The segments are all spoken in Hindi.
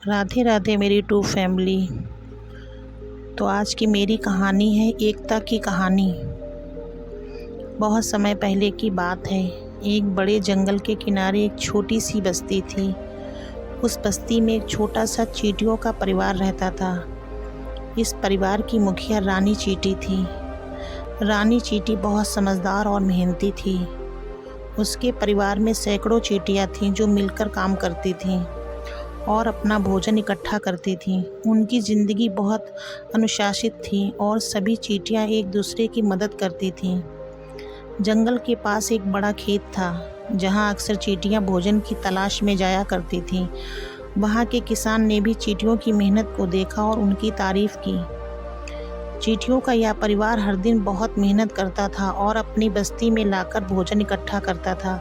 राधे राधे मेरी टू फैमिली। तो आज की मेरी कहानी है एकता की कहानी। बहुत समय पहले की बात है। एक बड़े जंगल के किनारे एक छोटी सी बस्ती थी। उस बस्ती में एक छोटा सा चींटियों का परिवार रहता था। इस परिवार की मुखिया रानी चींटी थी। रानी चींटी बहुत समझदार और मेहनती थी। उसके परिवार में सैकड़ों चींटियाँ थीं जो मिलकर काम करती थीं और अपना भोजन इकट्ठा करती थीं। उनकी ज़िंदगी बहुत अनुशासित थी और सभी चींटियाँ एक दूसरे की मदद करती थीं। जंगल के पास एक बड़ा खेत था जहाँ अक्सर चींटियाँ भोजन की तलाश में जाया करती थीं। वहाँ के किसान ने भी चींटियों की मेहनत को देखा और उनकी तारीफ की। चींटियों का यह परिवार हर दिन बहुत मेहनत करता था और अपनी बस्ती में लाकर भोजन इकट्ठा करता था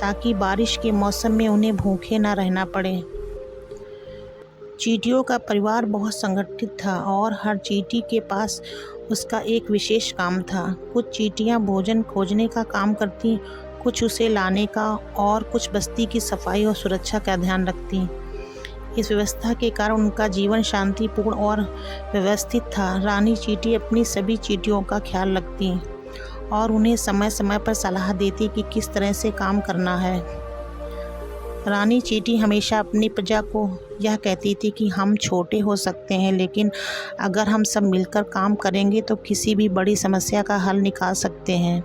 ताकि बारिश के मौसम में उन्हें भूखे न रहना पड़े। चींटियों का परिवार बहुत संगठित था और हर चींटी के पास उसका एक विशेष काम था। कुछ चींटियां भोजन खोजने का काम करती, कुछ उसे लाने का और कुछ बस्ती की सफाई और सुरक्षा का ध्यान रखती। इस व्यवस्था के कारण उनका जीवन शांतिपूर्ण और व्यवस्थित था। रानी चींटी अपनी सभी चींटियों का ख्याल रखती और उन्हें समय समय पर सलाह देती कि किस तरह से काम करना है। रानी चींटी हमेशा अपनी प्रजा को यह कहती थी कि हम छोटे हो सकते हैं, लेकिन अगर हम सब मिलकर काम करेंगे तो किसी भी बड़ी समस्या का हल निकाल सकते हैं।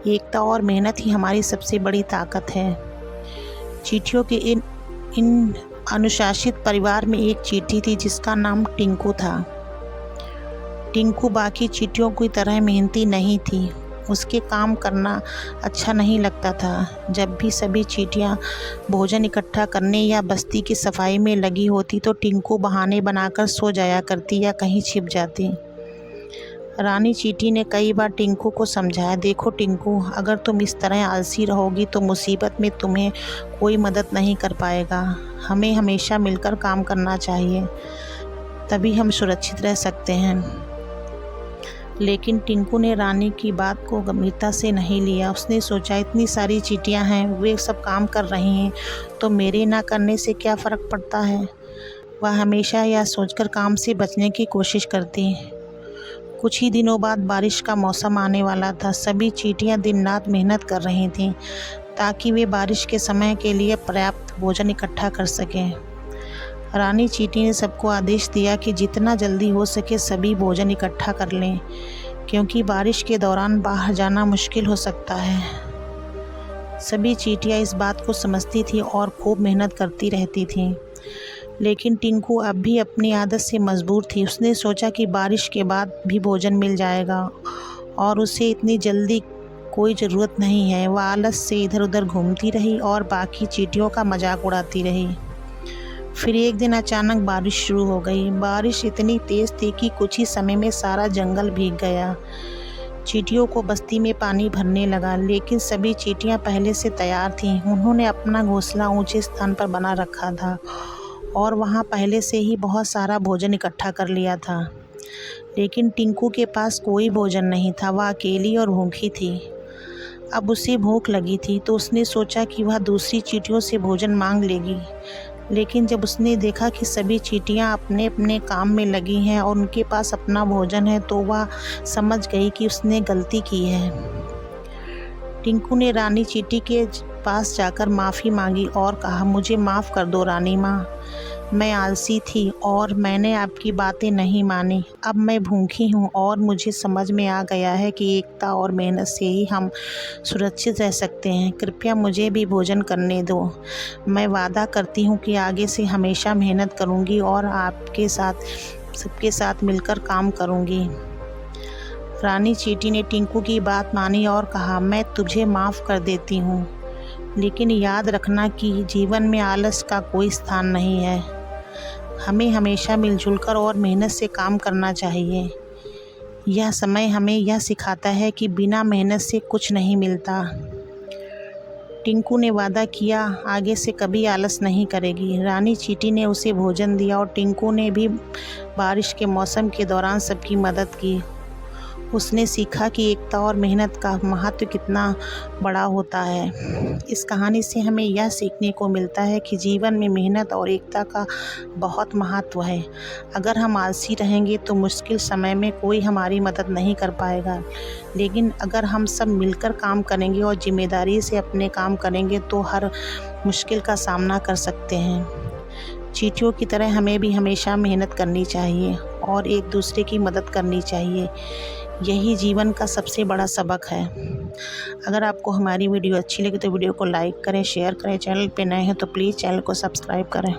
एकता और मेहनत ही हमारी सबसे बड़ी ताकत है। चींटियों के इन अनुशासित परिवार में एक चींटी थी जिसका नाम टिंकू था। टिंकू बाकी चींटियों की तरह मेहनती नहीं थी। उसके काम करना अच्छा नहीं लगता था। जब भी सभी चींटियां भोजन इकट्ठा करने या बस्ती की सफाई में लगी होती तो टिंकू बहाने बनाकर सो जाया करती या कहीं छिप जाती। रानी चींटी ने कई बार टिंकू को समझाया, देखो टिंकू, अगर तुम इस तरह आलसी रहोगी तो मुसीबत में तुम्हें कोई मदद नहीं कर पाएगा। हमें हमेशा मिलकर काम करना चाहिए, तभी हम सुरक्षित रह सकते हैं। लेकिन टिंकू ने रानी की बात को गंभीरता से नहीं लिया। उसने सोचा, इतनी सारी चींटियां हैं, वे सब काम कर रही हैं, तो मेरे ना करने से क्या फ़र्क पड़ता है। वह हमेशा यह सोचकर काम से बचने की कोशिश करती। कुछ ही दिनों बाद बारिश का मौसम आने वाला था। सभी चींटियां दिन रात मेहनत कर रही थीं ताकि वे बारिश के समय के लिए पर्याप्त भोजन इकट्ठा कर सकें। रानी चींटी ने सबको आदेश दिया कि जितना जल्दी हो सके सभी भोजन इकट्ठा कर लें, क्योंकि बारिश के दौरान बाहर जाना मुश्किल हो सकता है। सभी चींटियां इस बात को समझती थीं और खूब मेहनत करती रहती थीं। लेकिन टिंकू अब भी अपनी आदत से मजबूर थी। उसने सोचा कि बारिश के बाद भी भोजन मिल जाएगा और उसे इतनी जल्दी कोई ज़रूरत नहीं है। वह आलस से इधर उधर घूमती रही और बाकी चींटियों का मजाक उड़ाती रही। फिर एक दिन अचानक बारिश शुरू हो गई। बारिश इतनी तेज़ थी कि कुछ ही समय में सारा जंगल भीग गया। चींटियों को बस्ती में पानी भरने लगा, लेकिन सभी चींटियां पहले से तैयार थीं। उन्होंने अपना घोंसला ऊंचे स्थान पर बना रखा था और वहां पहले से ही बहुत सारा भोजन इकट्ठा कर लिया था। लेकिन टिंकू के पास कोई भोजन नहीं था। वह अकेली और भूखी थी। अब उसे भूख लगी थी तो उसने सोचा कि वह दूसरी चींटियों से भोजन मांग लेगी। लेकिन जब उसने देखा कि सभी चींटियां अपने अपने काम में लगी हैं और उनके पास अपना भोजन है, तो वह समझ गई कि उसने गलती की है। टिंकू ने रानी चींटी के पास जाकर माफ़ी मांगी और कहा, मुझे माफ़ कर दो रानी माँ, मैं आलसी थी और मैंने आपकी बातें नहीं मानी। अब मैं भूखी हूँ और मुझे समझ में आ गया है कि एकता और मेहनत से ही हम सुरक्षित रह सकते हैं। कृपया मुझे भी भोजन करने दो। मैं वादा करती हूँ कि आगे से हमेशा मेहनत करूँगी और आपके साथ सबके साथ मिलकर काम करूँगी। रानी चींटी ने टिंकू की बात मानी और कहा, मैं तुझे माफ़ कर देती हूँ, लेकिन याद रखना कि जीवन में आलस का कोई स्थान नहीं है। हमें हमेशा मिलजुल कर और मेहनत से काम करना चाहिए। यह समय हमें यह सिखाता है कि बिना मेहनत से कुछ नहीं मिलता। टिंकू ने वादा किया, आगे से कभी आलस नहीं करेगी। रानी चींटी ने उसे भोजन दिया और टिंकू ने भी बारिश के मौसम के दौरान सबकी मदद की। उसने सीखा कि एकता और मेहनत का महत्व कितना बड़ा होता है। इस कहानी से हमें यह सीखने को मिलता है कि जीवन में मेहनत और एकता का बहुत महत्व है। अगर हम आलसी रहेंगे तो मुश्किल समय में कोई हमारी मदद नहीं कर पाएगा, लेकिन अगर हम सब मिलकर काम करेंगे और जिम्मेदारी से अपने काम करेंगे तो हर मुश्किल का सामना कर सकते हैं। चींटियों की तरह हमें भी हमेशा मेहनत करनी चाहिए और एक दूसरे की मदद करनी चाहिए। यही जीवन का सबसे बड़ा सबक है। अगर आपको हमारी वीडियो अच्छी लगी तो वीडियो को लाइक करें, शेयर करें। चैनल पे नए हैं तो प्लीज़ चैनल को सब्सक्राइब करें।